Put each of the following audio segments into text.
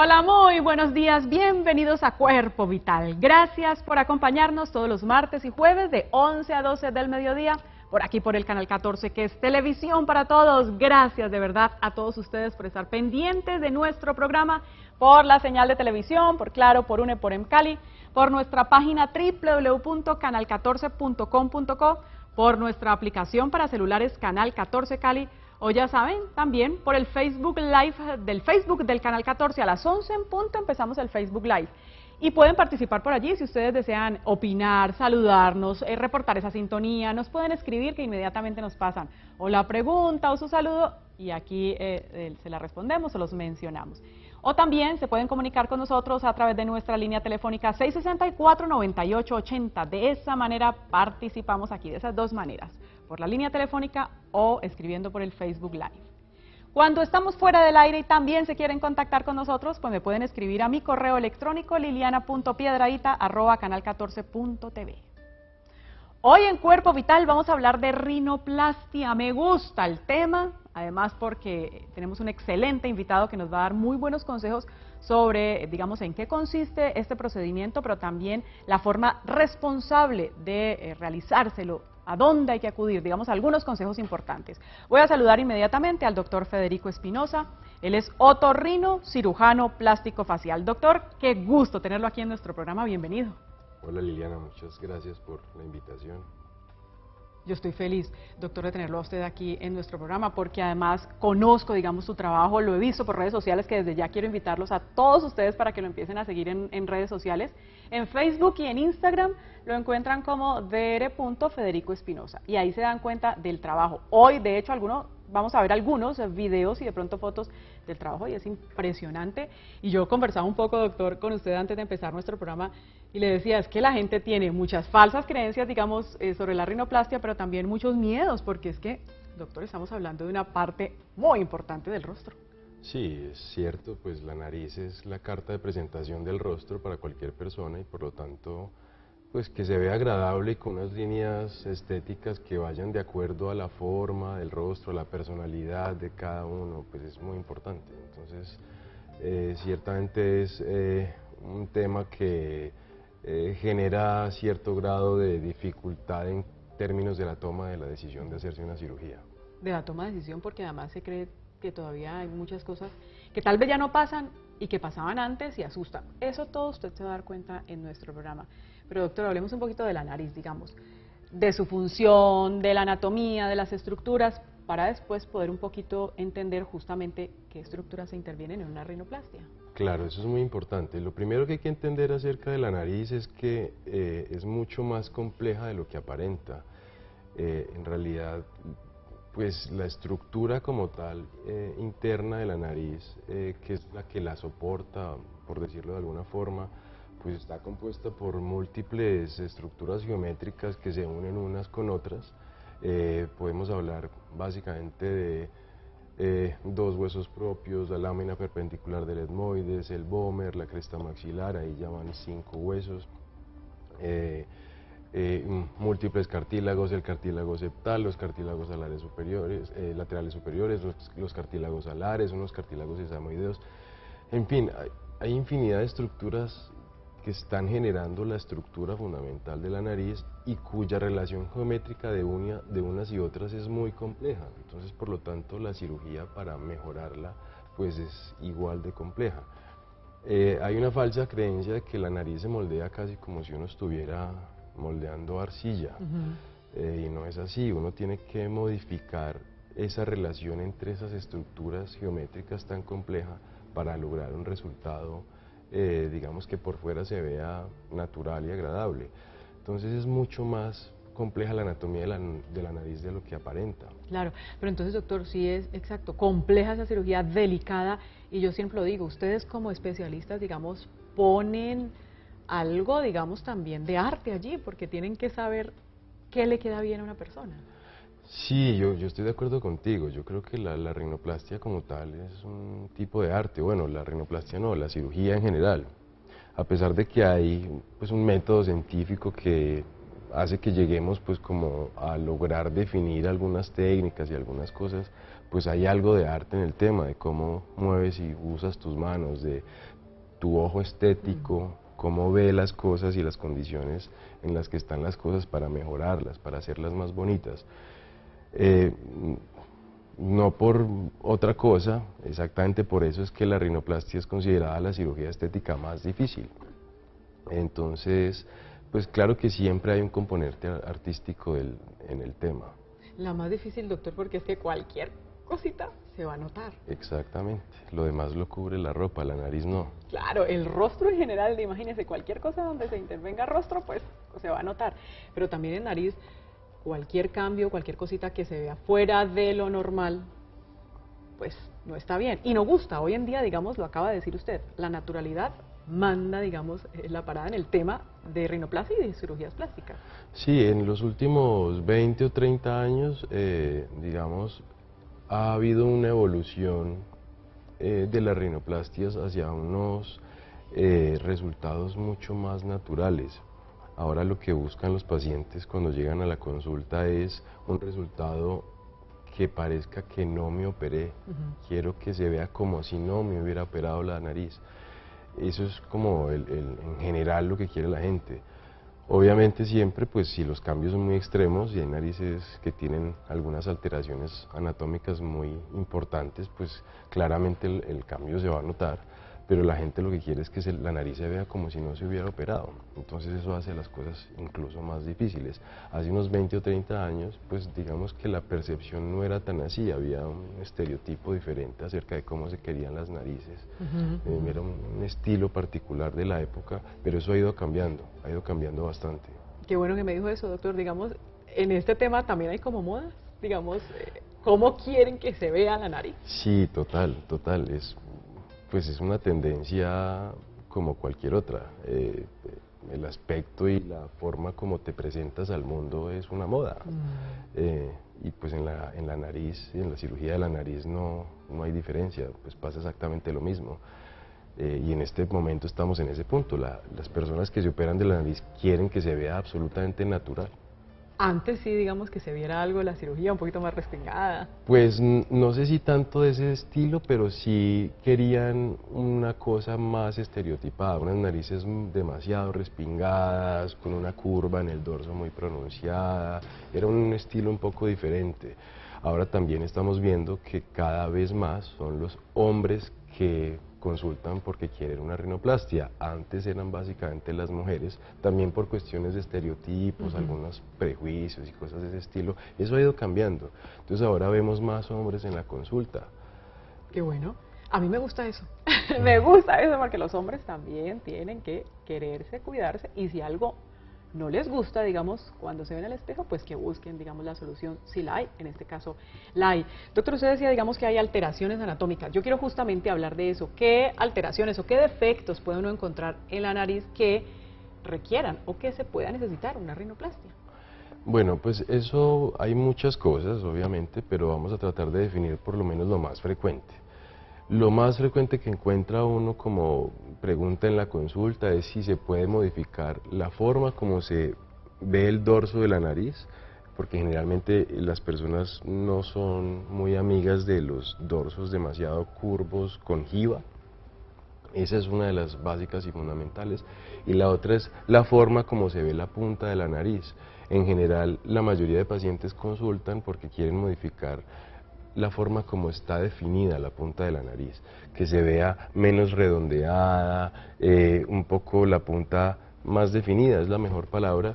Hola, muy buenos días, bienvenidos a Cuerpo Vital. Gracias por acompañarnos todos los martes y jueves de 11 a 12 del mediodía, por aquí por el Canal 14, que es televisión para todos. Gracias de verdad a todos ustedes por estar pendientes de nuestro programa, por la señal de televisión, por Claro, por UNE, por Emcali, por nuestra página www.canal14.com.co, por nuestra aplicación para celulares Canal 14 Cali, o ya saben, también por el Facebook Live del Facebook del Canal 14 a las 11 en punto empezamos el Facebook Live. Y pueden participar por allí si ustedes desean opinar, saludarnos, reportar esa sintonía, nos pueden escribir que inmediatamente nos pasan o la pregunta o su saludo y aquí se la respondemos o los mencionamos. O también se pueden comunicar con nosotros a través de nuestra línea telefónica 664-9880. De esa manera participamos aquí, de esas dos maneras, por la línea telefónica o escribiendo por el Facebook Live. Cuando estamos fuera del aire y también se quieren contactar con nosotros, pues me pueden escribir a mi correo electrónico liliana.piedradita@canal14.tv. Hoy en Cuerpo Vital vamos a hablar de rinoplastia. Me gusta el tema, además porque tenemos un excelente invitado que nos va a dar muy buenos consejos sobre, digamos, en qué consiste este procedimiento, pero también la forma responsable de realizárselo, a dónde hay que acudir, digamos, algunos consejos importantes. Voy a saludar inmediatamente al doctor Federico Espinosa. Él es otorrino cirujano plástico facial. Doctor, qué gusto tenerlo aquí en nuestro programa, bienvenido. Hola Liliana, muchas gracias por la invitación. Yo estoy feliz, doctor, de tenerlo a usted aquí en nuestro programa, porque además conozco, digamos, su trabajo, lo he visto por redes sociales, que desde ya quiero invitarlos a todos ustedes para que lo empiecen a seguir en redes sociales. En Facebook y en Instagram lo encuentran como dr.federicoespinosa y ahí se dan cuenta del trabajo. Hoy, de hecho, vamos a ver algunos videos y de pronto fotos del trabajo y es impresionante. Y yo conversaba un poco, doctor, con usted antes de empezar nuestro programa y le decía, es que la gente tiene muchas falsas creencias, digamos, sobre la rinoplastia, pero también muchos miedos, porque es que, doctor, estamos hablando de una parte muy importante del rostro. Sí, es cierto, pues la nariz es la carta de presentación del rostro para cualquier persona y por lo tanto, pues que se vea agradable y con unas líneas estéticas que vayan de acuerdo a la forma del rostro, a la personalidad de cada uno, pues es muy importante. Entonces, ciertamente es un tema que genera cierto grado de dificultad en términos de la toma de la decisión de hacerse una cirugía. De la toma de decisión, porque además se cree que todavía hay muchas cosas que tal vez ya no pasan y que pasaban antes y asustan. Eso todo usted se va a dar cuenta en nuestro programa. Pero doctor, hablemos un poquito de la nariz, digamos, de su función, de la anatomía, de las estructuras, para después poder un poquito entender justamente qué estructuras se intervienen en una rinoplastia. Claro, eso es muy importante. Lo primero que hay que entender acerca de la nariz es que es mucho más compleja de lo que aparenta. En realidad, pues la estructura como tal interna de la nariz, que es la que la soporta, por decirlo de alguna forma, pues está compuesta por múltiples estructuras geométricas que se unen unas con otras. Podemos hablar básicamente de dos huesos propios, la lámina perpendicular del etmoides, el vómer, la cresta maxilar, ahí ya van 5 huesos. Múltiples cartílagos, el cartílago septal, los cartílagos alares superiores, laterales superiores, los cartílagos alares, unos cartílagos sesamoideos. En fin, hay infinidad de estructuras que están generando la estructura fundamental de la nariz y cuya relación geométrica de unas y otras es muy compleja. Entonces, por lo tanto, la cirugía para mejorarla pues es igual de compleja. Hay una falsa creencia de que la nariz se moldea casi como si uno estuviera moldeando arcilla, y no es así. Uno tiene que modificar esa relación entre esas estructuras geométricas tan complejas para lograr un resultado digamos que por fuera se vea natural y agradable. Entonces es mucho más compleja la anatomía de la nariz de lo que aparenta. Claro, pero entonces, doctor, sí es exacto, compleja esa cirugía, delicada, y yo siempre lo digo, ustedes como especialistas, digamos, ponen algo, digamos, también de arte allí, porque tienen que saber qué le queda bien a una persona. Sí, yo estoy de acuerdo contigo. Yo creo que la rinoplastia como tal es un tipo de arte. Bueno, la rinoplastia no, la cirugía en general. A pesar de que hay pues un método científico que hace que lleguemos pues como a lograr definir algunas técnicas y algunas cosas, pues hay algo de arte en el tema, de cómo mueves y usas tus manos, de tu ojo estético, cómo ve las cosas y las condiciones en las que están las cosas para mejorarlas, para hacerlas más bonitas. No por otra cosa, exactamente por eso es que la rinoplastia es considerada la cirugía estética más difícil. Entonces, pues claro que siempre hay un componente artístico en el tema. La más difícil, doctor, porque es que cualquier cosita se va a notar. Exactamente, lo demás lo cubre la ropa, la nariz no. Claro, el rostro en general, imagínese, cualquier cosa donde se intervenga rostro, pues se va a notar. Pero también en nariz, cualquier cambio, cualquier cosita que se vea fuera de lo normal, pues no está bien. Y no gusta, hoy en día, digamos, lo acaba de decir usted, la naturalidad manda, digamos, la parada en el tema de rinoplastia y de cirugías plásticas. Sí, en los últimos 20 o 30 años, digamos, ha habido una evolución de las rinoplastias hacia unos resultados mucho más naturales. Ahora lo que buscan los pacientes cuando llegan a la consulta es un resultado que parezca que no me operé. Quiero que se vea como si no me hubiera operado la nariz. Eso es como en general lo que quiere la gente. Obviamente siempre, pues si los cambios son muy extremos y hay narices que tienen algunas alteraciones anatómicas muy importantes, pues claramente el cambio se va a notar, pero la gente lo que quiere es que la nariz se vea como si no se hubiera operado. Entonces eso hace las cosas incluso más difíciles. Hace unos 20 o 30 años, pues digamos que la percepción no era tan así, había un estereotipo diferente acerca de cómo se querían las narices. Era un estilo particular de la época, pero eso ha ido cambiando bastante. Qué bueno que me dijo eso, doctor. Digamos, en este tema también hay como modas, digamos, ¿cómo quieren que se vea la nariz? Sí, total, pues es una tendencia como cualquier otra. El aspecto y la forma como te presentas al mundo es una moda. Y pues en la nariz, en la cirugía de la nariz no hay diferencia, pues pasa exactamente lo mismo. Y en este momento estamos en ese punto, las personas que se operan de la nariz quieren que se vea absolutamente natural. Antes sí, digamos que se viera algo de la cirugía un poquito más respingada. Pues no sé si tanto de ese estilo, pero sí querían una cosa más estereotipada, unas narices demasiado respingadas, con una curva en el dorso muy pronunciada, era un estilo un poco diferente. Ahora también estamos viendo que cada vez más son los hombres que consultan porque quieren una rinoplastia. Antes eran básicamente las mujeres, también por cuestiones de estereotipos, algunos prejuicios y cosas de ese estilo. Eso ha ido cambiando. Entonces ahora vemos más hombres en la consulta. Qué bueno. A mí me gusta eso. Me gusta eso porque los hombres también tienen que quererse, cuidarse, y si algo no les gusta, digamos, cuando se ven al espejo, pues que busquen, digamos, la solución, si la hay, en este caso la hay. Doctor, usted decía, digamos, que hay alteraciones anatómicas. Yo quiero justamente hablar de eso. ¿Qué alteraciones o qué defectos puede uno encontrar en la nariz que requieran o que se pueda necesitar una rinoplastia? Bueno, pues eso hay muchas cosas, obviamente, pero vamos a tratar de definir por lo menos lo más frecuente. Lo más frecuente que encuentra uno como pregunta en la consulta es si se puede modificar la forma como se ve el dorso de la nariz, porque generalmente las personas no son muy amigas de los dorsos demasiado curvos con jiba. Esa es una de las básicas y fundamentales. Y la otra es la forma como se ve la punta de la nariz. En general, la mayoría de pacientes consultan porque quieren modificar la forma como está definida la punta de la nariz, que se vea menos redondeada, un poco la punta más definida, es la mejor palabra,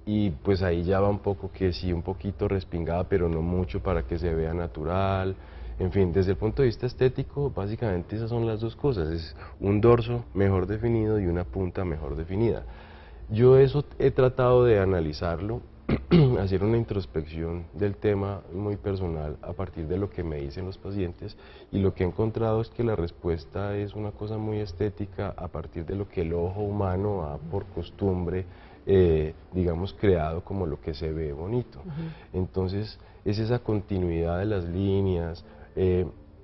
y pues ahí ya va un poco que sí, un poquito respingada, pero no mucho para que se vea natural. En fin, desde el punto de vista estético, básicamente esas son las dos cosas, es un dorso mejor definido y una punta mejor definida. Yo eso he tratado de analizarlo, hacer una introspección del tema muy personal a partir de lo que me dicen los pacientes, y lo que he encontrado es que la respuesta es una cosa muy estética a partir de lo que el ojo humano ha por costumbre, digamos, creado como lo que se ve bonito. Entonces es esa continuidad de las líneas,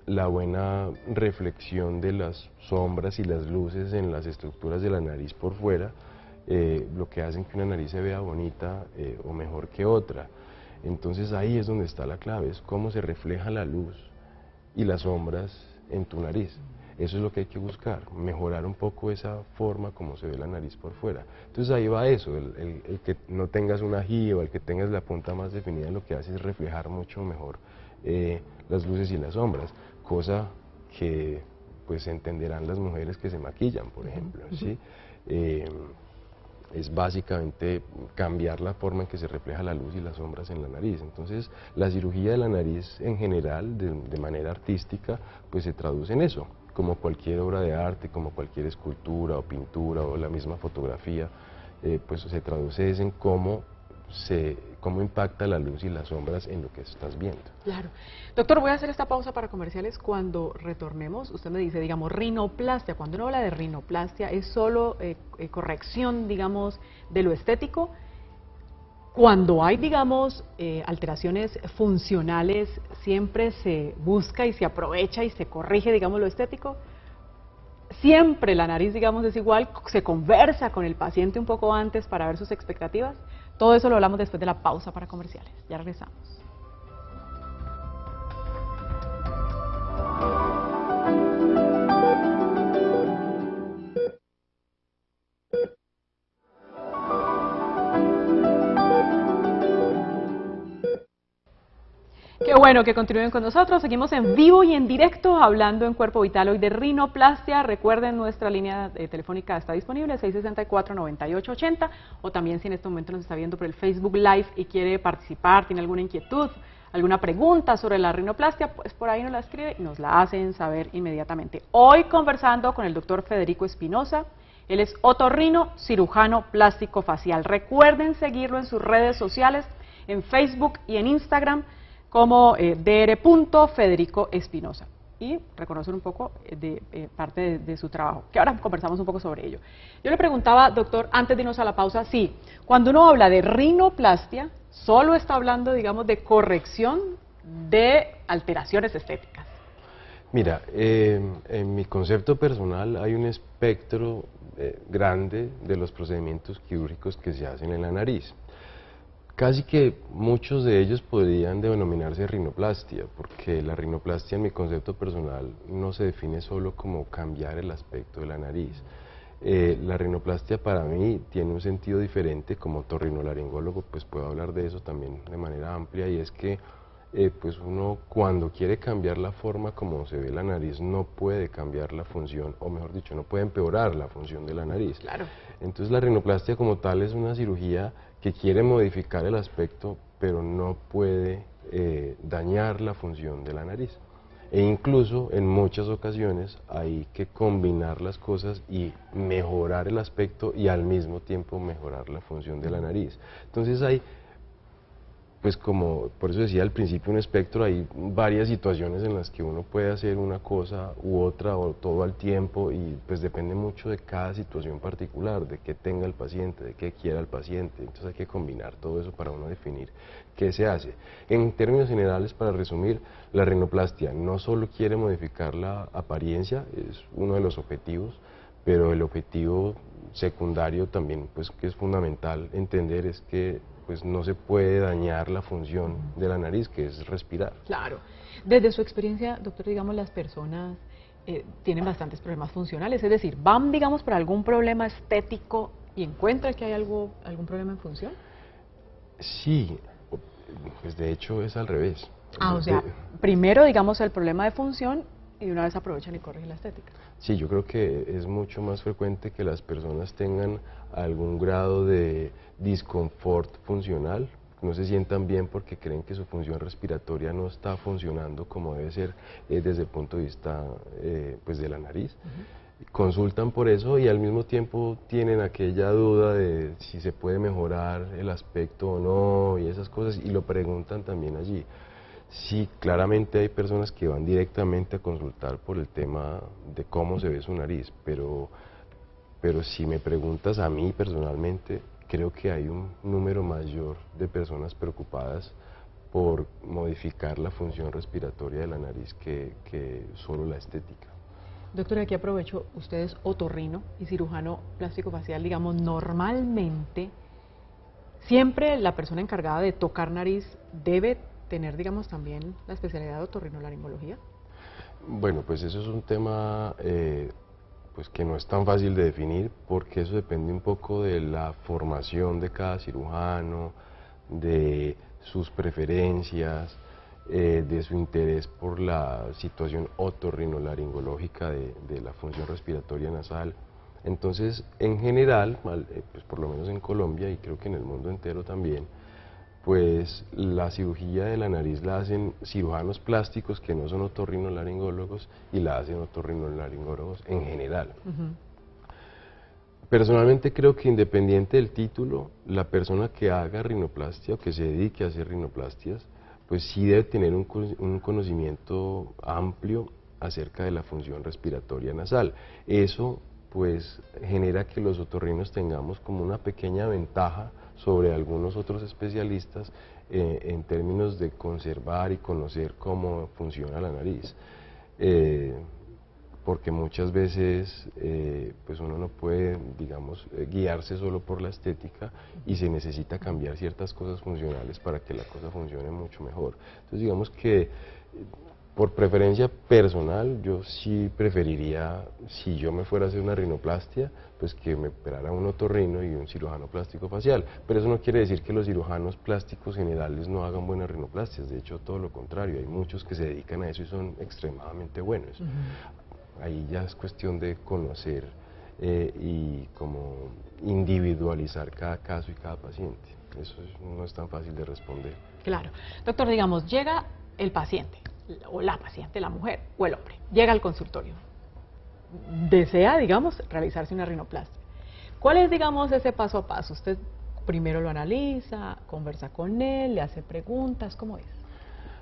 la buena reflexión de las sombras y las luces en las estructuras de la nariz por fuera, lo que hacen que una nariz se vea bonita o mejor que otra. Entonces ahí es donde está la clave, es cómo se refleja la luz y las sombras en tu nariz. Eso es lo que hay que buscar, mejorar un poco esa forma como se ve la nariz por fuera. Entonces ahí va eso, el que no tengas una ají o el que tengas la punta más definida, lo que hace es reflejar mucho mejor las luces y las sombras, cosa que pues entenderán las mujeres que se maquillan, por ejemplo, ¿sí? Es básicamente cambiar la forma en que se refleja la luz y las sombras en la nariz. Entonces, la cirugía de la nariz en general, de manera artística, pues se traduce en eso, como cualquier obra de arte, como cualquier escultura o pintura o la misma fotografía, pues se traduce en cómo impacta la luz y las sombras en lo que estás viendo. Claro. Doctor, voy a hacer esta pausa para comerciales. Cuando retornemos, usted me dice, digamos, rinoplastia. Cuando uno habla de rinoplastia, ¿es solo corrección, digamos, de lo estético? Cuando hay, digamos, alteraciones funcionales, ¿siempre se busca y se aprovecha y se corrige, digamos, lo estético? Siempre la nariz, digamos, es igual, se conversa con el paciente un poco antes para ver sus expectativas. Todo eso lo hablamos después de la pausa para comerciales. Ya regresamos. Qué bueno que continúen con nosotros. Seguimos en vivo y en directo hablando en Cuerpo Vital hoy de rinoplastia. Recuerden, nuestra línea telefónica está disponible, 664-9880, o también si en este momento nos está viendo por el Facebook Live y quiere participar, tiene alguna inquietud, alguna pregunta sobre la rinoplastia, pues por ahí nos la escribe y nos la hacen saber inmediatamente. Hoy conversando con el doctor Federico Espinosa. Él es otorrino cirujano plástico facial. Recuerden seguirlo en sus redes sociales, en Facebook y en Instagram, como dr.Federico Espinosa, y reconocer un poco de parte de su trabajo, que ahora conversamos un poco sobre ello. Yo le preguntaba, doctor, antes de irnos a la pausa, sí, cuando uno habla de rinoplastia, solo está hablando, digamos, de corrección de alteraciones estéticas. Mira, en mi concepto personal hay un espectro grande de los procedimientos quirúrgicos que se hacen en la nariz. Casi que muchos de ellos podrían denominarse rinoplastia, porque la rinoplastia en mi concepto personal no se define solo como cambiar el aspecto de la nariz. La rinoplastia para mí tiene un sentido diferente. Como otorrinolaringólogo pues puedo hablar de eso también de manera amplia, y es que pues uno cuando quiere cambiar la forma como se ve la nariz no puede cambiar la función, o mejor dicho, no puede empeorar la función de la nariz. Claro. Entonces la rinoplastia como tal es una cirugía que quiere modificar el aspecto, pero no puede dañar la función de la nariz. E incluso en muchas ocasiones hay que combinar las cosas y mejorar el aspecto y al mismo tiempo mejorar la función de la nariz. Entonces hay, pues como por eso decía al principio, un espectro. Hay varias situaciones en las que uno puede hacer una cosa u otra o todo al tiempo, y pues depende mucho de cada situación particular, de qué tenga el paciente, de qué quiera el paciente. Entonces hay que combinar todo eso para uno definir qué se hace. En términos generales, para resumir, la rinoplastia no solo quiere modificar la apariencia, es uno de los objetivos, pero el objetivo secundario también, pues que es fundamental entender, es que pues no se puede dañar la función de la nariz, que es respirar. Claro. Desde su experiencia, doctor, digamos, las personas tienen bastantes problemas funcionales, es decir, van, digamos, por algún problema estético y encuentran que hay algún problema en función. Sí, pues de hecho es al revés. O sea, primero, digamos, el problema de función y una vez aprovechan y corrigen la estética. Sí, yo creo que es mucho más frecuente que las personas tengan algún grado de disconfort funcional, no se sientan bien porque creen que su función respiratoria no está funcionando como debe ser desde el punto de vista pues de la nariz. Consultan por eso y al mismo tiempo tienen aquella duda de si se puede mejorar el aspecto o no y esas cosas, y lo preguntan también allí. Sí, claramente hay personas que van directamente a consultar por el tema de cómo se ve su nariz, pero si me preguntas a mí personalmente, creo que hay un número mayor de personas preocupadas por modificar la función respiratoria de la nariz que solo la estética. Doctor, aquí aprovecho, usted es otorrino y cirujano plástico facial, digamos, normalmente ¿Siempre la persona encargada de tocar nariz debe tener, digamos, también la especialidad de otorrinolaringología? Bueno, pues eso es un tema pues que no es tan fácil de definir, porque eso depende un poco de la formación de cada cirujano, de sus preferencias, de su interés por la situación otorrinolaringológica de la función respiratoria nasal. Entonces, en general, pues por lo menos en Colombia y creo que en el mundo entero también, pues la cirugía de la nariz la hacen cirujanos plásticos que no son otorrinolaringólogos y la hacen otorrinolaringólogos en general. Personalmente creo que independiente del título, la persona que haga rinoplastia o que se dedique a hacer rinoplastias, pues sí debe tener un conocimiento amplio acerca de la función respiratoria nasal. Eso pues genera que los otorrinos tengamos como una pequeña ventaja sobre algunos otros especialistas en términos de conservar y conocer cómo funciona la nariz. Porque muchas veces pues uno no puede, digamos, guiarse solo por la estética y se necesita cambiar ciertas cosas funcionales para que la cosa funcione mucho mejor. Entonces digamos que por preferencia personal yo sí preferiría, si yo me fuera a hacer una rinoplastia, pues que me operara un otorrino y un cirujano plástico facial, pero eso no quiere decir que los cirujanos plásticos generales no hagan buenas rinoplastias, de hecho todo lo contrario, hay muchos que se dedican a eso y son extremadamente buenos. Ahí ya es cuestión de conocer y como individualizar cada caso y cada paciente. Eso no es tan fácil de responder. Claro. Doctor, digamos, llega el paciente, o la paciente, la mujer o el hombre, llega al consultorio, desea, digamos, realizarse una rinoplastia. ¿Cuál es, digamos, ese paso a paso? Usted primero lo analiza, conversa con él, le hace preguntas, ¿cómo es?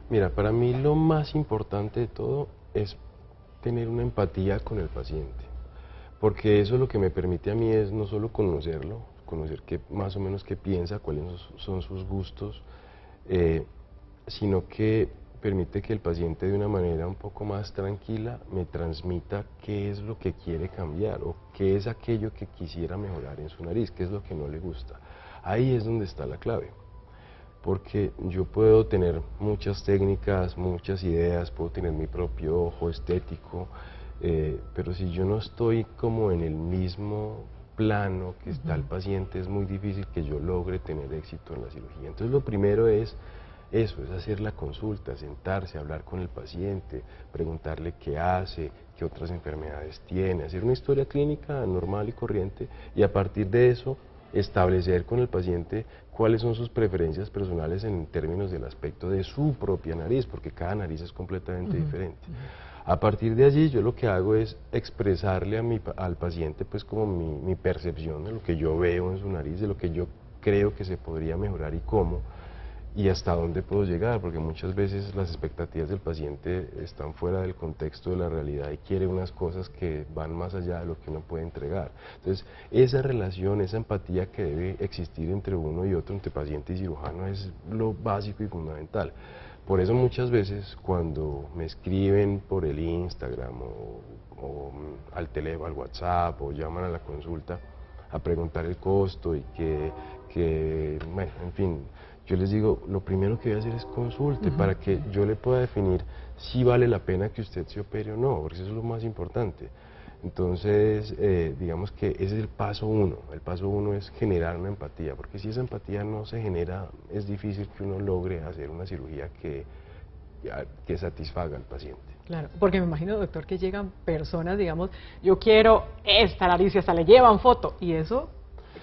Mira, para mí lo más importante de todo es tener una empatía con el paciente, porque eso lo que me permite a mí es no solo conocerlo, conocer más o menos qué piensa, cuáles son sus gustos, sino que permite que el paciente de una manera un poco más tranquila me transmita qué es lo que quiere cambiar o qué es aquello que quisiera mejorar en su nariz, qué es lo que no le gusta. Ahí es donde está la clave. Porque yo puedo tener muchas técnicas, muchas ideas, puedo tener mi propio ojo estético, pero si yo no estoy como en el mismo plano que está el paciente, es muy difícil que yo logre tener éxito en la cirugía. Entonces lo primero es eso, es hacer la consulta, sentarse, hablar con el paciente, preguntarle qué hace, qué otras enfermedades tiene, hacer una historia clínica normal y corriente y a partir de eso establecer con el paciente cuáles son sus preferencias personales en términos del aspecto de su propia nariz, porque cada nariz es completamente diferente. A partir de allí yo lo que hago es expresarle al paciente pues como mi percepción de lo que yo veo en su nariz, de lo que yo creo que se podría mejorar y cómo, y hasta dónde puedo llegar, porque muchas veces las expectativas del paciente están fuera del contexto de la realidad y quiere unas cosas que van más allá de lo que uno puede entregar. Entonces, esa relación, esa empatía que debe existir entre uno y otro, entre paciente y cirujano, es lo básico y fundamental. Por eso muchas veces cuando me escriben por el Instagram o al teléfono, al WhatsApp o llaman a la consulta a preguntar el costo y bueno, en fin, yo les digo, lo primero que voy a hacer es consulte para que yo le pueda definir si vale la pena que usted se opere o no, porque eso es lo más importante. Entonces, digamos que ese es el paso uno. El paso uno es generar una empatía, porque si esa empatía no se genera, es difícil que uno logre hacer una cirugía que satisfaga al paciente. Claro, porque me imagino, doctor, que llegan personas, digamos, yo quiero esta nariz y hasta le llevan foto, y eso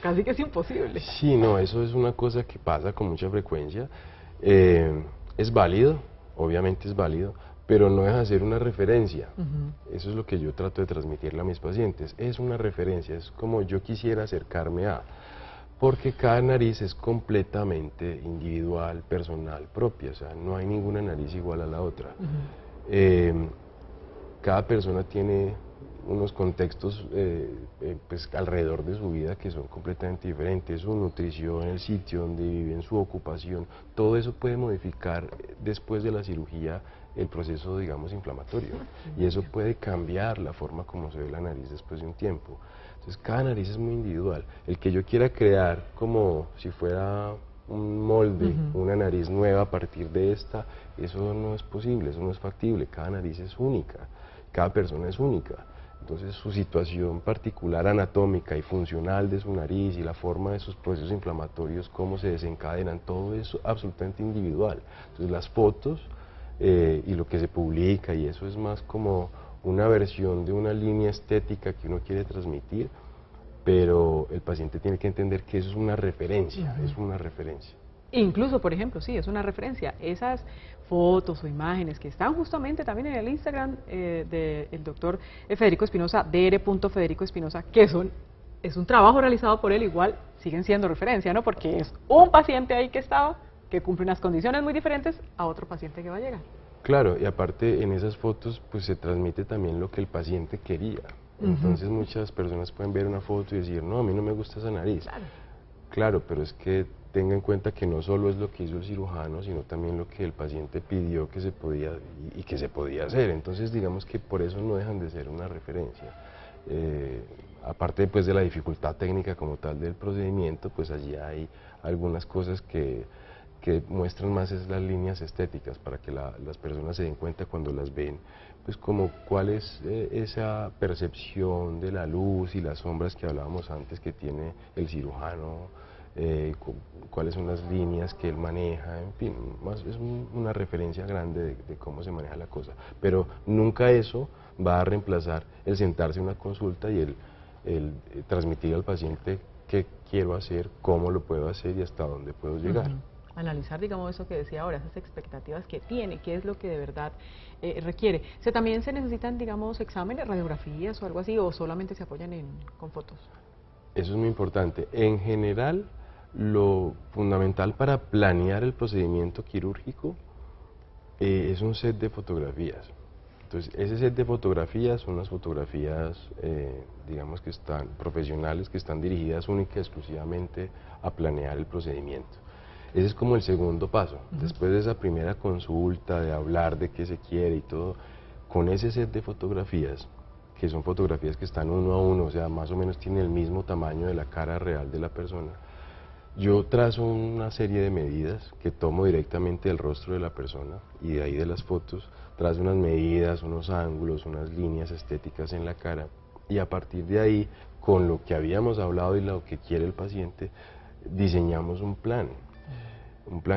casi que es imposible. Sí, no, eso es una cosa que pasa con mucha frecuencia. Es válido, obviamente es válido, pero no deja de ser una referencia. Eso es lo que yo trato de transmitirle a mis pacientes. Es una referencia, es como yo quisiera acercarme a... Porque cada nariz es completamente individual, personal, propia, o sea, no hay ninguna nariz igual a la otra. Cada persona tiene unos contextos pues, alrededor de su vida que son completamente diferentes, su nutrición, el sitio donde viven, su ocupación, todo eso puede modificar después de la cirugía el proceso, digamos, inflamatorio, y eso puede cambiar la forma como se ve la nariz después de un tiempo. Entonces cada nariz es muy individual. El que yo quiera crear como si fuera un molde, una nariz nueva a partir de esta, eso no es posible, eso no es factible. Cada nariz es única, cada persona es única. Entonces su situación particular anatómica y funcional de su nariz y la forma de sus procesos inflamatorios, cómo se desencadenan, todo es absolutamente individual. Entonces las fotos y lo que se publica y eso es más como una versión de una línea estética que uno quiere transmitir, pero el paciente tiene que entender que eso es una referencia, es una referencia. Incluso, por ejemplo, sí, es una referencia. Esas fotos o imágenes que están justamente también en el Instagram del doctor Federico Espinosa, dr. Espinosa, que es un trabajo realizado por él, igual siguen siendo referencia, ¿no? Porque es un paciente ahí que estaba, que cumple unas condiciones muy diferentes a otro paciente que va a llegar. Claro, y aparte en esas fotos pues se transmite también lo que el paciente quería. Entonces muchas personas pueden ver una foto y decir, no, a mí no me gusta esa nariz. Claro, pero es que tenga en cuenta que no solo es lo que hizo el cirujano, sino también lo que el paciente pidió que se podía y que se podía hacer. Entonces digamos que por eso no dejan de ser una referencia. Aparte pues de la dificultad técnica como tal del procedimiento, pues allí hay algunas cosas que muestran más es las líneas estéticas para que las personas se den cuenta cuando las ven, pues como cuál es esa percepción de la luz y las sombras que hablábamos antes que tiene el cirujano, cuáles son las líneas que él maneja, en fin, es una referencia grande de cómo se maneja la cosa, pero nunca eso va a reemplazar el sentarse en una consulta y el transmitir al paciente qué quiero hacer, cómo lo puedo hacer y hasta dónde puedo llegar. Analizar, digamos, eso que decía ahora, esas expectativas que tiene, qué es lo que de verdad requiere. ¿También se necesitan, digamos, exámenes, radiografías o algo así, o solamente se apoyan con fotos? Eso es muy importante. En general, lo fundamental para planear el procedimiento quirúrgico es un set de fotografías. Entonces, ese set de fotografías son las fotografías, digamos que están profesionales, que están dirigidas única y exclusivamente a planear el procedimiento. Ese es como el segundo paso. Después de esa primera consulta, de hablar de qué se quiere y todo, con ese set de fotografías, que son fotografías que están uno a uno, o sea, más o menos tienen el mismo tamaño de la cara real de la persona, yo trazo una serie de medidas que tomo directamente del rostro de la persona y de ahí de las fotos, trazo unas medidas, unos ángulos, unas líneas estéticas en la cara y a partir de ahí, con lo que habíamos hablado y lo que quiere el paciente, diseñamos un plan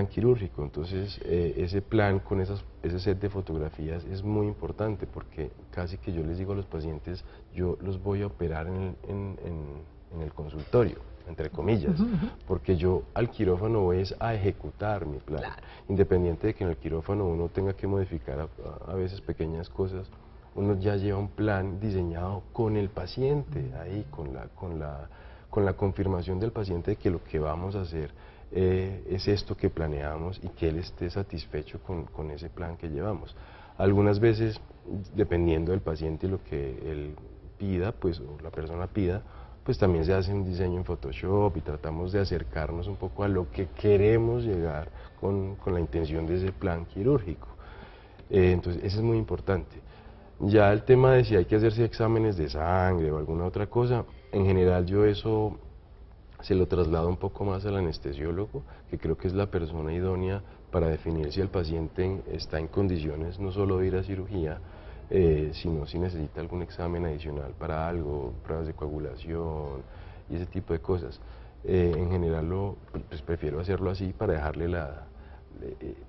quirúrgico. Entonces ese plan con ese set de fotografías es muy importante porque casi que yo les digo a los pacientes, yo los voy a operar en el consultorio, entre comillas, porque yo al quirófano voy a ejecutar mi plan, independiente de que en el quirófano uno tenga que modificar a veces pequeñas cosas, uno ya lleva un plan diseñado con el paciente, ahí con la confirmación del paciente de que lo que vamos a hacer es esto que planeamos y que él esté satisfecho con ese plan que llevamos. Algunas veces, dependiendo del paciente y lo que él pida, pues, o la persona pida, pues también se hace un diseño en Photoshop y tratamos de acercarnos un poco a lo que queremos llegar con la intención de ese plan quirúrgico. Entonces, eso es muy importante. Ya el tema de si hay que hacerse exámenes de sangre o alguna otra cosa, en general yo eso se lo traslado un poco más al anestesiólogo, que creo que es la persona idónea para definir si el paciente está en condiciones no solo de ir a cirugía, sino si necesita algún examen adicional para algo, pruebas de coagulación y ese tipo de cosas. En general pues prefiero hacerlo así para dejarle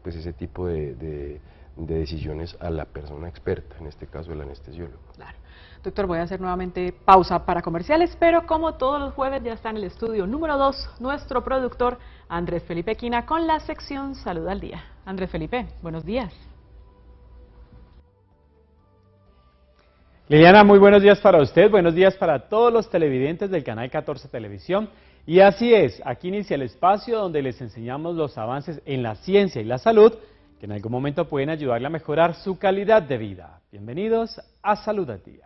pues ese tipo de decisiones a la persona experta, en este caso el anestesiólogo. Claro. Doctor, voy a hacer nuevamente pausa para comerciales, pero como todos los jueves ya está en el estudio número 2 nuestro productor Andrés Felipe Quina con la sección Salud al Día. Andrés Felipe, buenos días. Liliana, muy buenos días para usted, buenos días para todos los televidentes del Canal 14 Televisión. Y así es, aquí inicia el espacio donde les enseñamos los avances en la ciencia y la salud que en algún momento pueden ayudarle a mejorar su calidad de vida. Bienvenidos a Salud al Día.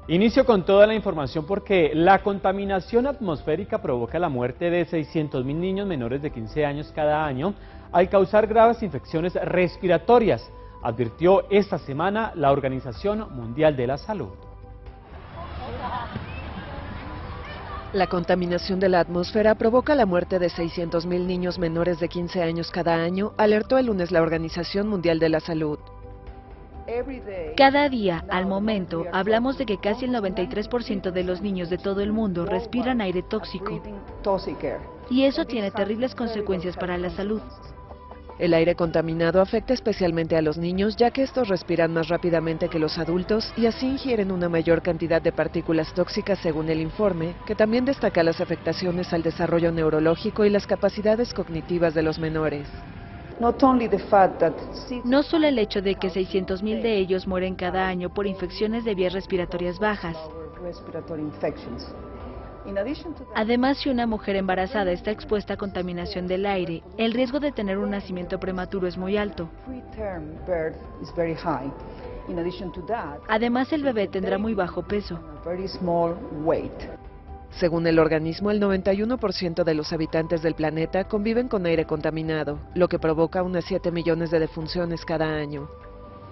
Inicio con toda la información porque la contaminación atmosférica provoca la muerte de 600.000 niños menores de 15 años cada año al causar graves infecciones respiratorias, advirtió esta semana la Organización Mundial de la Salud. La contaminación de la atmósfera provoca la muerte de 600.000 niños menores de 15 años cada año, alertó el lunes la Organización Mundial de la Salud. Cada día, al momento, hablamos de que casi el 93% de los niños de todo el mundo respiran aire tóxico. Y eso tiene terribles consecuencias para la salud. El aire contaminado afecta especialmente a los niños, ya que estos respiran más rápidamente que los adultos y así ingieren una mayor cantidad de partículas tóxicas según el informe, que también destaca las afectaciones al desarrollo neurológico y las capacidades cognitivas de los menores. No solo el hecho de que 600.000 de ellos mueren cada año por infecciones de vías respiratorias bajas. Además, si una mujer embarazada está expuesta a contaminación del aire, el riesgo de tener un nacimiento prematuro es muy alto. Además, el bebé tendrá muy bajo peso. Según el organismo, el 91% de los habitantes del planeta conviven con aire contaminado, lo que provoca unas 7 millones de defunciones cada año.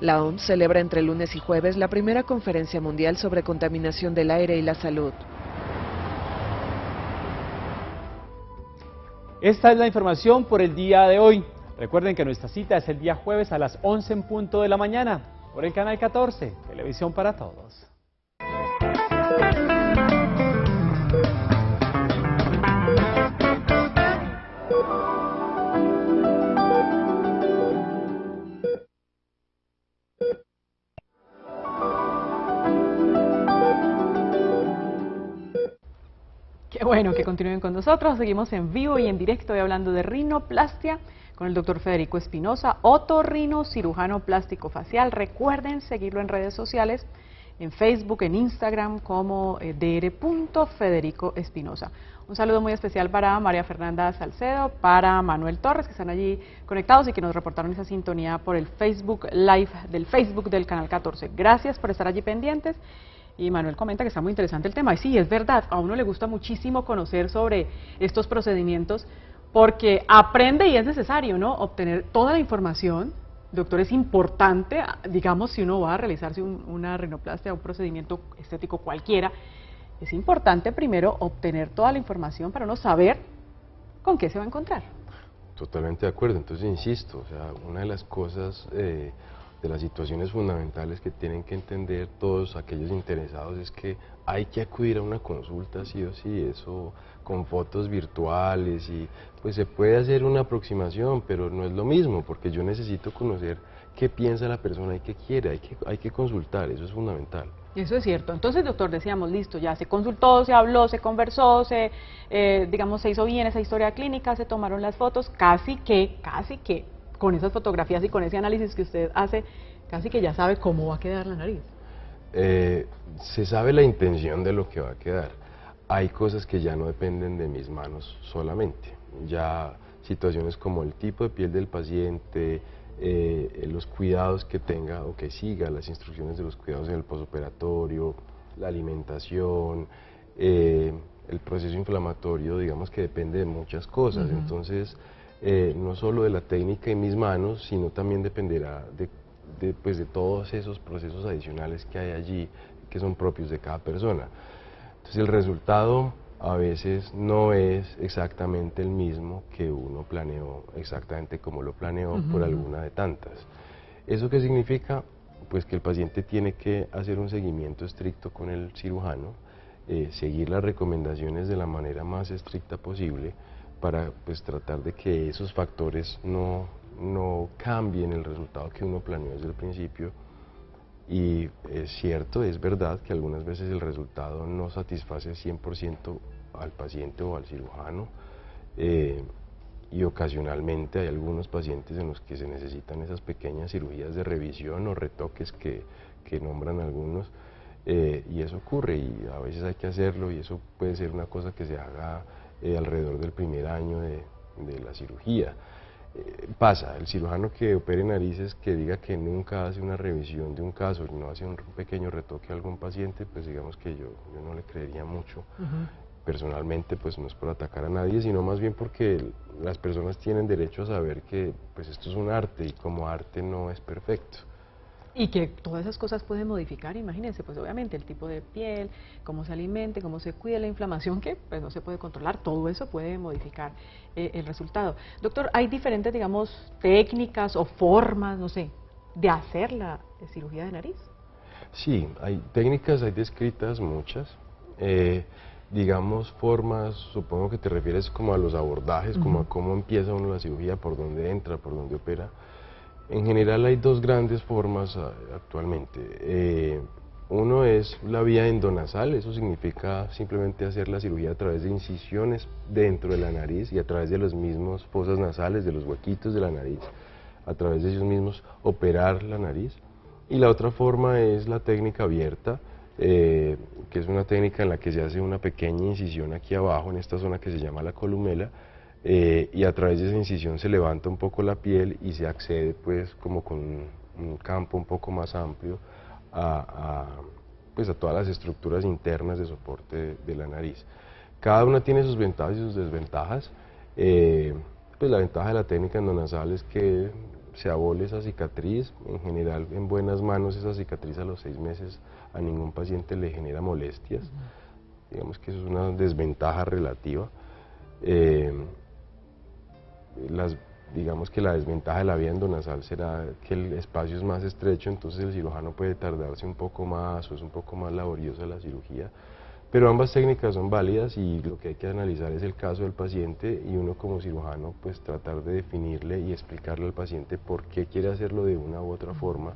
La OMS celebra entre lunes y jueves la primera conferencia mundial sobre contaminación del aire y la salud. Esta es la información por el día de hoy. Recuerden que nuestra cita es el día jueves a las 11 en punto de la mañana por el canal 14, Televisión para Todos. Qué bueno que continúen con nosotros. Seguimos en vivo y en directo hoy hablando de rinoplastia con el doctor Federico Espinosa, otorrino cirujano plástico facial. Recuerden seguirlo en redes sociales, en Facebook, en Instagram como dr.Federico Espinosa. Un saludo muy especial para María Fernanda Salcedo, para Manuel Torres, que están allí conectados y que nos reportaron esa sintonía por el Facebook Live del Facebook del Canal 14. Gracias por estar allí pendientes. Y Manuel comenta que está muy interesante el tema. Y sí, es verdad, a uno le gusta muchísimo conocer sobre estos procedimientos porque aprende y es necesario, ¿no?, obtener toda la información. Doctor, es importante, digamos, si uno va a realizarse una rinoplastia, un procedimiento estético cualquiera, es importante primero obtener toda la información para uno saber con qué se va a encontrar. Totalmente de acuerdo. Entonces, insisto, o sea, una de las cosas, de las situaciones fundamentales que tienen que entender todos aquellos interesados es que hay que acudir a una consulta sí o sí, eso con fotos virtuales y pues se puede hacer una aproximación, pero no es lo mismo porque yo necesito conocer qué piensa la persona y qué quiere, hay que consultar, eso es fundamental. Eso es cierto. Entonces, doctor, decíamos, listo, ya se consultó, se habló, se conversó, digamos, se hizo bien esa historia clínica, se tomaron las fotos, casi que, con esas fotografías y con ese análisis que usted hace, casi que ya sabe cómo va a quedar la nariz. Se sabe la intención de lo que va a quedar. Hay cosas que ya no dependen de mis manos solamente. Ya situaciones como el tipo de piel del paciente, los cuidados que tenga o que siga, las instrucciones de los cuidados en el posoperatorio, la alimentación, el proceso inflamatorio, digamos que depende de muchas cosas. Entonces, no solo de la técnica en mis manos, sino también dependerá pues de todos esos procesos adicionales que hay allí, que son propios de cada persona. Entonces el resultado a veces no es exactamente el mismo que uno planeó, exactamente como lo planeó por alguna de tantas. ¿Eso qué significa? Pues que el paciente tiene que hacer un seguimiento estricto con el cirujano, seguir las recomendaciones de la manera más estricta posible, para pues tratar de que esos factores no cambien el resultado que uno planeó desde el principio. Y es cierto, es verdad que algunas veces el resultado no satisface 100% al paciente o al cirujano, y ocasionalmente hay algunos pacientes en los que se necesitan esas pequeñas cirugías de revisión o retoques que nombran algunos, y eso ocurre y a veces hay que hacerlo, y eso puede ser una cosa que se haga alrededor del primer año de la cirugía. Pasa, el cirujano que opere narices que diga que nunca hace una revisión de un caso, no hace un pequeño retoque a algún paciente, pues digamos que yo no le creería mucho. Personalmente, pues no es por atacar a nadie, sino más bien porque las personas tienen derecho a saber que pues esto es un arte y como arte no es perfecto. Y que todas esas cosas pueden modificar, imagínense, pues obviamente el tipo de piel, cómo se alimente, cómo se cuida la inflamación, que pues no se puede controlar, todo eso puede modificar el resultado. Doctor, ¿hay diferentes, digamos, técnicas o formas, no sé, de hacer la cirugía de nariz? Sí, hay técnicas, hay descritas muchas, digamos formas, supongo que te refieres como a los abordajes, como a cómo empieza uno la cirugía, por dónde entra, por dónde opera. En general hay dos grandes formas actualmente. Uno es la vía endonasal, eso significa simplemente hacer la cirugía a través de incisiones dentro de la nariz y a través de los mismos fosas nasales, de los huequitos de la nariz, a través de ellos mismos operar la nariz. Y la otra forma es la técnica abierta, que es una técnica en la que se hace una pequeña incisión aquí abajo, en esta zona que se llama la columela, y a través de esa incisión se levanta un poco la piel y se accede pues como con un campo un poco más amplio pues a todas las estructuras internas de soporte de la nariz. Cada una tiene sus ventajas y sus desventajas. Pues la ventaja de la técnica endonasal es que se abole esa cicatriz. En general, en buenas manos, esa cicatriz a los 6 meses a ningún paciente le genera molestias. Digamos que eso es una desventaja relativa. Digamos que la desventaja de la vía endonasal será que el espacio es más estrecho, entonces el cirujano puede tardarse un poco más o es un poco más laboriosa la cirugía, pero ambas técnicas son válidas y lo que hay que analizar es el caso del paciente y uno como cirujano pues tratar de definirle y explicarle al paciente por qué quiere hacerlo de una u otra forma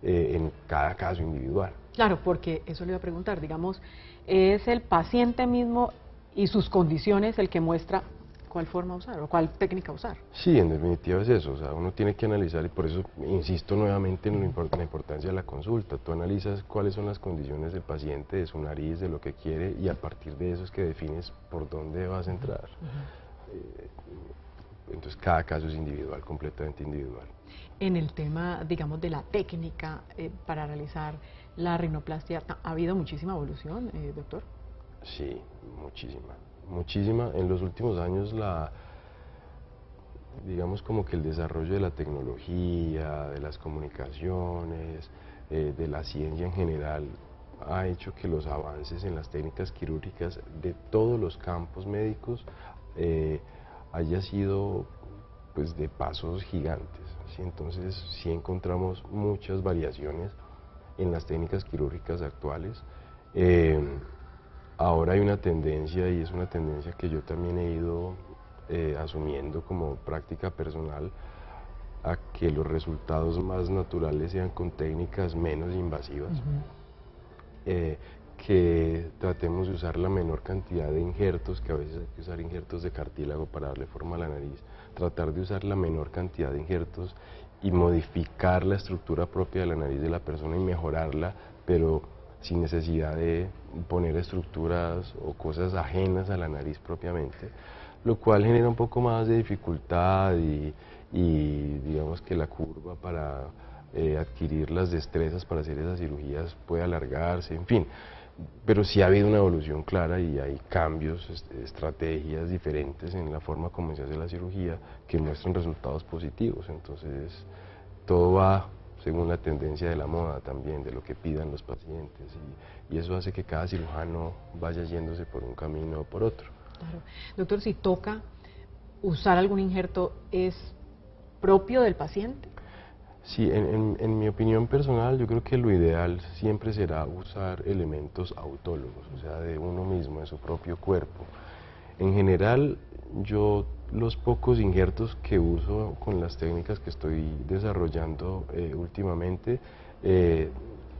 en cada caso individual. Claro, porque eso le iba a preguntar, digamos, es el paciente mismo y sus condiciones el que muestra cuál forma usar o cuál técnica usar. Sí, en definitiva es eso, o sea, uno tiene que analizar y por eso insisto nuevamente en la importancia de la consulta. Tú analizas cuáles son las condiciones del paciente, de su nariz, de lo que quiere y a partir de eso es que defines por dónde vas a entrar. Entonces cada caso es individual, completamente individual. En el tema, digamos, de la técnica para realizar la rinoplastia, ¿ha habido muchísima evolución, doctor? Sí, muchísima. En los últimos años digamos como que el desarrollo de la tecnología, de las comunicaciones, de la ciencia en general, ha hecho que los avances en las técnicas quirúrgicas de todos los campos médicos haya sido pues de pasos gigantes, ¿sí? Entonces sí encontramos muchas variaciones en las técnicas quirúrgicas actuales. Ahora hay una tendencia, y es una tendencia que yo también he ido asumiendo como práctica personal, a que los resultados más naturales sean con técnicas menos invasivas, que tratemos de usar la menor cantidad de injertos, que a veces hay que usar injertos de cartílago para darle forma a la nariz, tratar de usar la menor cantidad de injertos y modificar la estructura propia de la nariz de la persona y mejorarla, pero sin necesidad de poner estructuras o cosas ajenas a la nariz propiamente, lo cual genera un poco más de dificultad y digamos que la curva para adquirir las destrezas para hacer esas cirugías puede alargarse, en fin, pero sí ha habido una evolución clara y hay cambios, estrategias diferentes en la forma como se hace la cirugía que muestran resultados positivos, entonces todo va según la tendencia de la moda también, de lo que pidan los pacientes, y eso hace que cada cirujano vaya yéndose por un camino o por otro. Claro. Doctor, si toca usar algún injerto, ¿es propio del paciente? Sí, en mi opinión personal, yo creo que lo ideal siempre será usar elementos autólogos, o sea, de uno mismo, de su propio cuerpo. En general, yo los pocos injertos que uso con las técnicas que estoy desarrollando últimamente,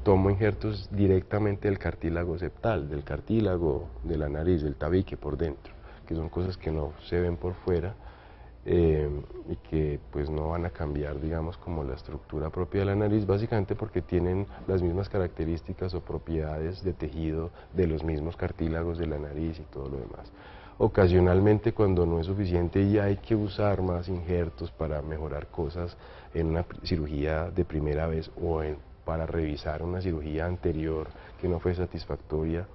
tomo injertos directamente del cartílago septal, del cartílago de la nariz, del tabique por dentro, que son cosas que no se ven por fuera y que pues no van a cambiar, digamos, como la estructura propia de la nariz, básicamente porque tienen las mismas características o propiedades de tejido de los mismos cartílagos de la nariz y todo lo demás. Ocasionalmente, cuando no es suficiente y hay que usar más injertos para mejorar cosas en una cirugía de primera vez o para revisar una cirugía anterior que no fue satisfactoria,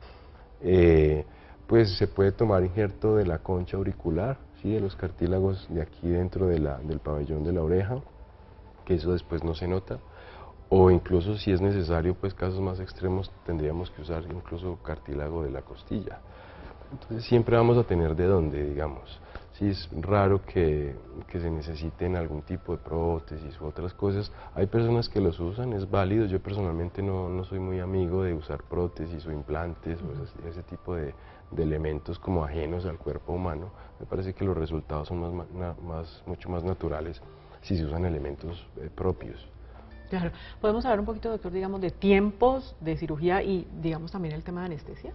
pues se puede tomar injerto de la concha auricular, ¿sí? De los cartílagos de aquí dentro de del pabellón de la oreja, que eso después no se nota, o incluso si es necesario, pues casos más extremos tendríamos que usar incluso cartílago de la costilla. Entonces siempre vamos a tener de dónde, digamos. Sí, es raro que se necesiten algún tipo de prótesis u otras cosas. Hay personas que los usan, es válido. Yo personalmente no soy muy amigo de usar prótesis o implantes o ese tipo de elementos como ajenos al cuerpo humano. Me parece que los resultados son mucho más naturales si se usan elementos propios. Claro. ¿Podemos hablar un poquito, doctor, digamos, de tiempos de cirugía y, digamos, también el tema de anestesia?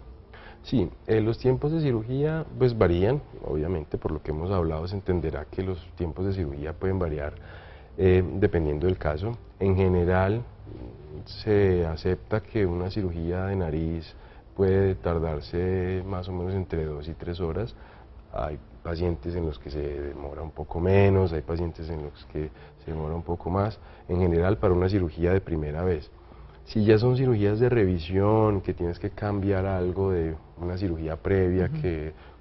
Sí, los tiempos de cirugía pues varían, obviamente, por lo que hemos hablado se entenderá que los tiempos de cirugía pueden variar dependiendo del caso. En general se acepta que una cirugía de nariz puede tardarse más o menos entre 2 y 3 horas. Hay pacientes en los que se demora un poco menos, hay pacientes en los que se demora un poco más, en general para una cirugía de primera vez. Si ya son cirugías de revisión, que tienes que cambiar algo de una cirugía previa,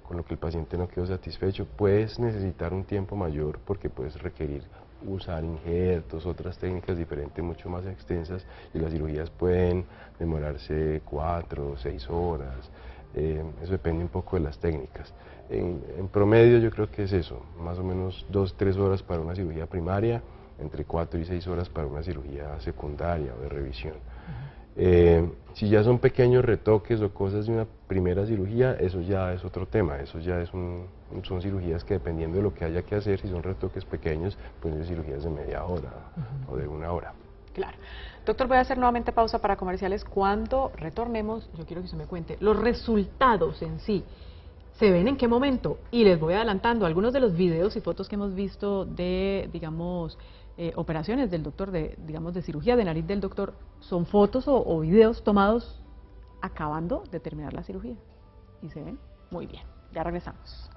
con lo que el paciente no quedó satisfecho, puedes necesitar un tiempo mayor porque puedes requerir usar injertos, otras técnicas diferentes mucho más extensas, y las cirugías pueden demorarse 4 o 6 horas, eso depende un poco de las técnicas. En promedio yo creo que es eso, más o menos 2-3 horas para una cirugía primaria, entre 4 y 6 horas para una cirugía secundaria o de revisión. Si ya son pequeños retoques o cosas de una primera cirugía, eso ya es otro tema, eso ya son cirugías que dependiendo de lo que haya que hacer, si son retoques pequeños, pues son cirugías de media hora o de 1 hora. Claro. Doctor, voy a hacer nuevamente pausa para comerciales. Cuando retornemos, yo quiero que se me cuente los resultados en sí. ¿Se ven en qué momento? Y les voy adelantando algunos de los videos y fotos que hemos visto de, digamos, operaciones del doctor, de cirugía de nariz del doctor, son fotos o videos tomados acabando de terminar la cirugía. ¿Y se ven? Muy bien, ya regresamos.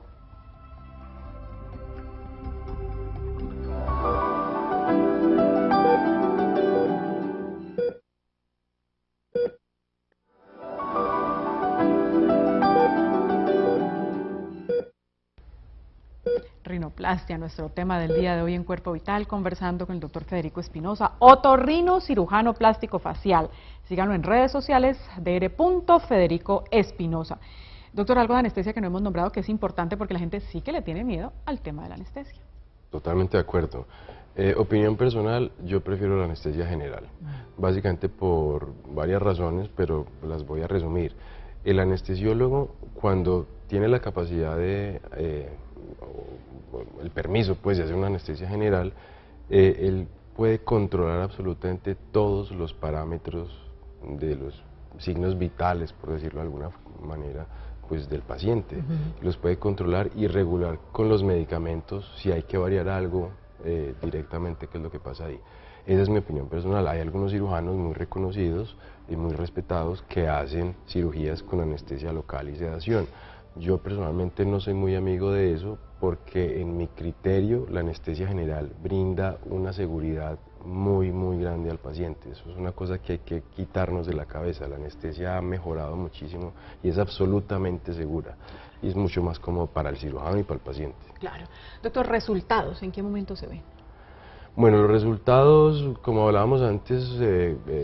Rinoplastia, nuestro tema del día de hoy en Cuerpo Vital, conversando con el doctor Federico Espinosa, otorrino cirujano plástico facial. Síganlo en redes sociales, dr.Federico Espinosa. Doctor, algo de anestesia que no hemos nombrado que es importante porque la gente sí que le tiene miedo al tema de la anestesia. Totalmente de acuerdo. Opinión personal, yo prefiero la anestesia general, básicamente por varias razones, pero las voy a resumir. El anestesiólogo, cuando tiene la capacidad de el permiso pues de hacer una anestesia general, él puede controlar absolutamente todos los parámetros de los signos vitales, por decirlo de alguna manera, pues del paciente. Los puede controlar y regular con los medicamentos si hay que variar algo directamente, qué es lo que pasa ahí. Esa es mi opinión personal. Hay algunos cirujanos muy reconocidos y muy respetados que hacen cirugías con anestesia local y sedación. Yo personalmente no soy muy amigo de eso porque en mi criterio la anestesia general brinda una seguridad muy grande al paciente. Eso es una cosa que hay que quitarnos de la cabeza. La anestesia ha mejorado muchísimo y es absolutamente segura y es mucho más cómodo para el cirujano y para el paciente. Claro. Doctor, ¿resultados en qué momento se ven? Bueno, los resultados, como hablábamos antes,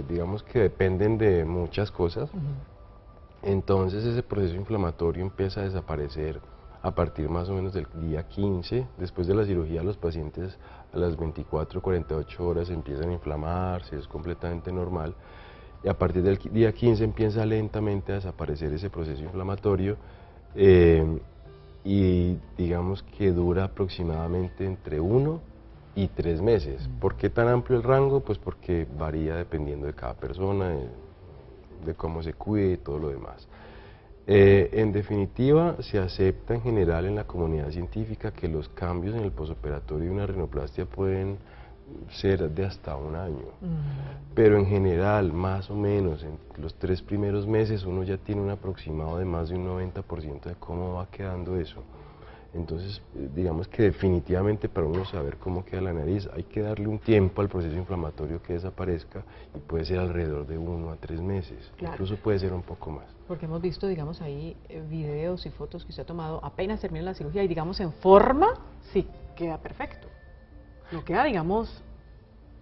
digamos que dependen de muchas cosas. Entonces ese proceso inflamatorio empieza a desaparecer a partir más o menos del día 15. Después de la cirugía los pacientes a las 24 48 horas empiezan a inflamarse, es completamente normal. Y a partir del día 15 empieza lentamente a desaparecer ese proceso inflamatorio y digamos que dura aproximadamente entre 1 y 3 meses. ¿Por qué tan amplio el rango? Pues porque varía dependiendo de cada persona, de cómo se cuide y todo lo demás. En definitiva, se acepta en general en la comunidad científica que los cambios en el posoperatorio de una rinoplastia pueden ser de hasta un año. Pero en general, más o menos, en los 3 primeros meses uno ya tiene un aproximado de más de un 90% de cómo va quedando eso. Entonces, digamos que definitivamente para uno saber cómo queda la nariz hay que darle un tiempo al proceso inflamatorio que desaparezca, y puede ser alrededor de 1 a 3 meses, claro. Incluso puede ser un poco más. Porque hemos visto, digamos, ahí videos y fotos que usted ha tomado apenas termina la cirugía y, digamos, en forma sí queda perfecto. No queda, digamos,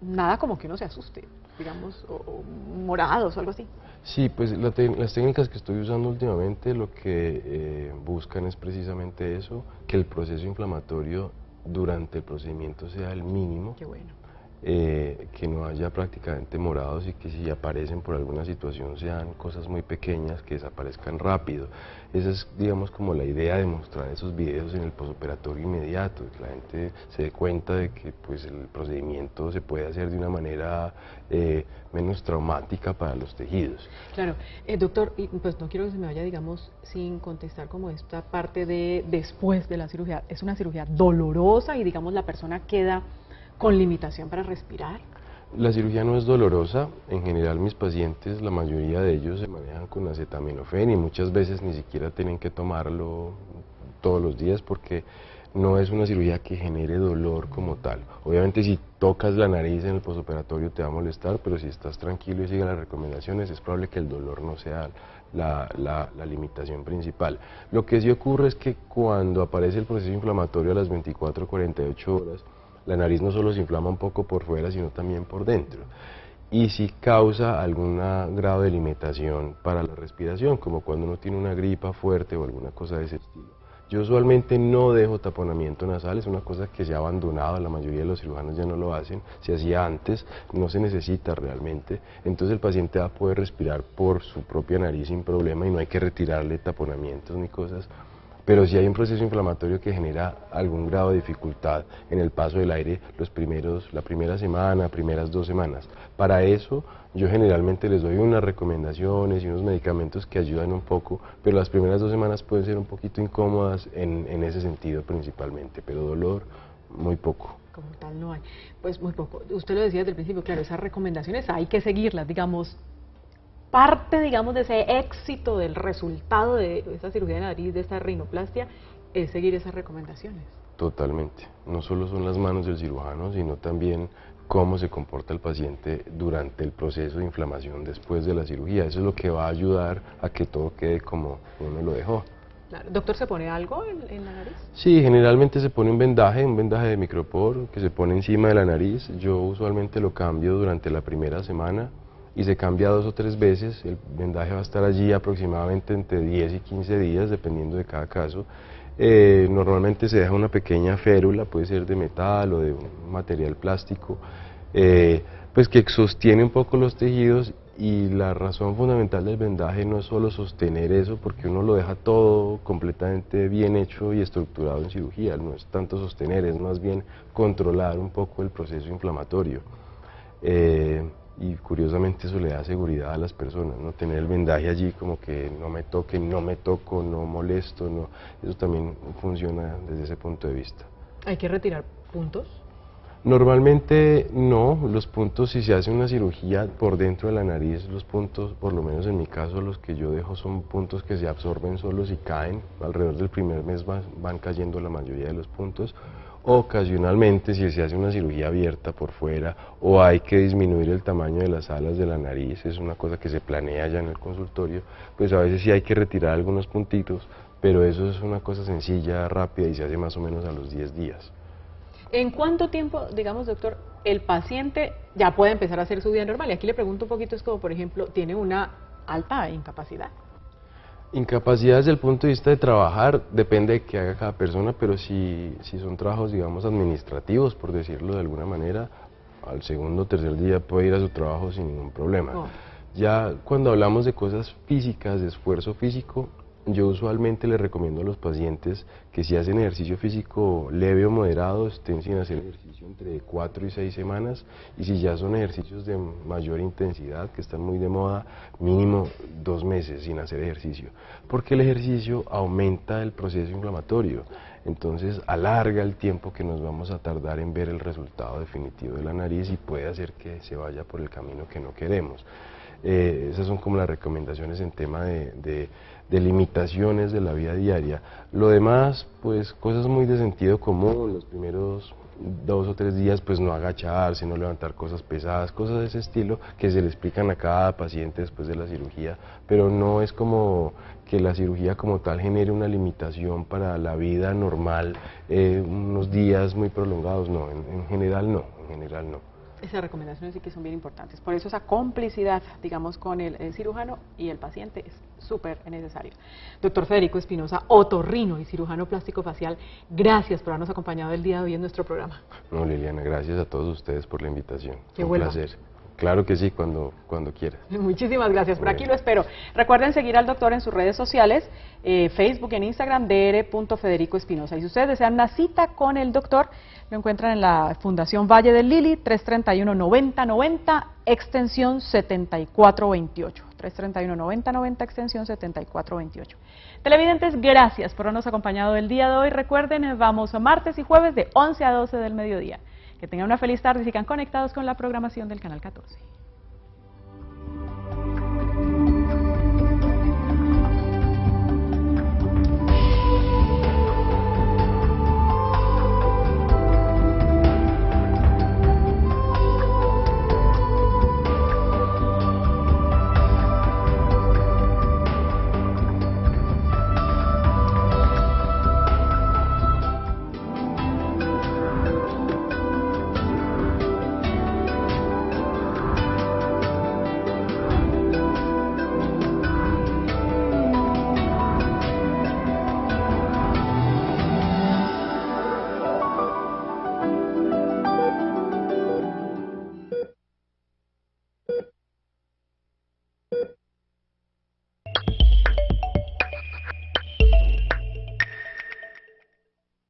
nada como que uno se asuste, digamos, o morados o algo así. Sí, pues las técnicas que estoy usando últimamente lo que buscan es precisamente eso, que el proceso inflamatorio durante el procedimiento sea el mínimo. Qué bueno. Que no haya prácticamente morados, y que si aparecen por alguna situación sean cosas muy pequeñas, que desaparezcan rápido. Esa es, digamos, como la idea de mostrar esos videos en el posoperatorio inmediato, que la gente se dé cuenta de que pues el procedimiento se puede hacer de una manera menos traumática para los tejidos. Claro, doctor, pues no quiero que se me vaya, digamos, sin contestar como esta parte de después de la cirugía. ¿Es una cirugía dolorosa y, digamos, la persona queda con limitación para respirar? La cirugía no es dolorosa. En general mis pacientes, la mayoría de ellos se manejan con acetaminofén, y muchas veces ni siquiera tienen que tomarlo todos los días, porque no es una cirugía que genere dolor como tal. Obviamente si tocas la nariz en el posoperatorio te va a molestar, pero si estás tranquilo y sigues las recomendaciones es probable que el dolor no sea la limitación principal. Lo que sí ocurre es que cuando aparece el proceso inflamatorio a las 24 o 48 horas, la nariz no solo se inflama un poco por fuera, sino también por dentro. Y si causa algún grado de limitación para la respiración, como cuando uno tiene una gripa fuerte o alguna cosa de ese estilo. Yo usualmente no dejo taponamiento nasal, es una cosa que se ha abandonado, la mayoría de los cirujanos ya no lo hacen, se hacía antes, no se necesita realmente. Entonces el paciente va a poder respirar por su propia nariz sin problema, y no hay que retirarle taponamientos ni cosas. Pero si hay un proceso inflamatorio que genera algún grado de dificultad en el paso del aire la primera semana, primeras 2 semanas. Para eso yo generalmente les doy unas recomendaciones y unos medicamentos que ayudan un poco, pero las primeras 2 semanas pueden ser un poquito incómodas en ese sentido principalmente, pero dolor muy poco. Como tal no hay, pues muy poco. Usted lo decía desde el principio, claro, esas recomendaciones hay que seguirlas, digamos. Parte, digamos, de ese éxito, del resultado de esta cirugía de nariz, de esta rinoplastia, es seguir esas recomendaciones. Totalmente. No solo son las manos del cirujano, sino también cómo se comporta el paciente durante el proceso de inflamación después de la cirugía. Eso es lo que va a ayudar a que todo quede como uno lo dejó. Claro. ¿Doctor, se pone algo en la nariz? Sí, generalmente se pone un vendaje de micropor que se pone encima de la nariz. Yo usualmente lo cambio durante la primera semana, y se cambia 2 o 3 veces. El vendaje va a estar allí aproximadamente entre 10 y 15 días, dependiendo de cada caso. Normalmente se deja una pequeña férula, puede ser de metal o de un material plástico, pues que sostiene un poco los tejidos, y la razón fundamental del vendaje no es solo sostener eso, porque uno lo deja todo completamente bien hecho y estructurado en cirugía, no es tanto sostener, es más bien controlar un poco el proceso inflamatorio. Y curiosamente eso le da seguridad a las personas, no tener el vendaje allí como que no me toque, no me toco, no molesto, no. Eso también funciona desde ese punto de vista. ¿Hay que retirar puntos? Normalmente no, los puntos, si se hace una cirugía por dentro de la nariz, los puntos, por lo menos en mi caso, los que yo dejo son puntos que se absorben solos y caen. Alrededor del primer mes van cayendo la mayoría de los puntos. Ocasionalmente, si se hace una cirugía abierta por fuera o hay que disminuir el tamaño de las alas de la nariz, es una cosa que se planea ya en el consultorio, pues a veces sí hay que retirar algunos puntitos, pero eso es una cosa sencilla, rápida, y se hace más o menos a los 10 días. ¿En cuánto tiempo, digamos, doctor, el paciente ya puede empezar a hacer su vida normal? Y aquí le pregunto un poquito, es como, por ejemplo, tiene una alta incapacidad. Incapacidad desde el punto de vista de trabajar, depende de qué haga cada persona, pero si son trabajos, digamos, administrativos, por decirlo de alguna manera, al segundo o tercer día puede ir a su trabajo sin ningún problema. Oh. Ya cuando hablamos de cosas físicas, de esfuerzo físico, yo usualmente les recomiendo a los pacientes que si hacen ejercicio físico leve o moderado, estén sin hacer ejercicio entre 4 y 6 semanas, y si ya son ejercicios de mayor intensidad, que están muy de moda, mínimo 2 meses sin hacer ejercicio, porque el ejercicio aumenta el proceso inflamatorio. entonces alarga el tiempo que nos vamos a tardar en ver el resultado definitivo de la nariz y puede hacer que se vaya por el camino que no queremos. Esas son como las recomendaciones en tema de limitaciones de la vida diaria. Lo demás, pues cosas muy de sentido común, los primeros 2 o 3 días pues no agacharse, no levantar cosas pesadas, cosas de ese estilo que se le explican a cada paciente después de la cirugía, pero no es como que la cirugía como tal genere una limitación para la vida normal, unos días muy prolongados, no, en general no, Esas recomendaciones sí que son bien importantes, por eso esa complicidad, digamos, con el cirujano y el paciente es súper necesario. Doctor Federico Espinosa, otorrino y cirujano plástico facial, gracias por habernos acompañado el día de hoy en nuestro programa. No, Liliana, gracias a todos ustedes por la invitación. Que un vuelva. Placer. Claro que sí, cuando quieras. Muchísimas gracias, por aquí lo espero. Recuerden seguir al doctor en sus redes sociales, Facebook, en Instagram, dr.federicoespinosa. Y si ustedes desean una cita con el doctor, lo encuentran en la Fundación Valle del Lili, 331-9090, extensión 7428. 331-9090, extensión 7428. Televidentes, gracias por habernos acompañado el día de hoy. Recuerden, vamos a martes y jueves de 11 a 12 del mediodía. Que tengan una feliz tarde y sigan conectados con la programación del Canal 14.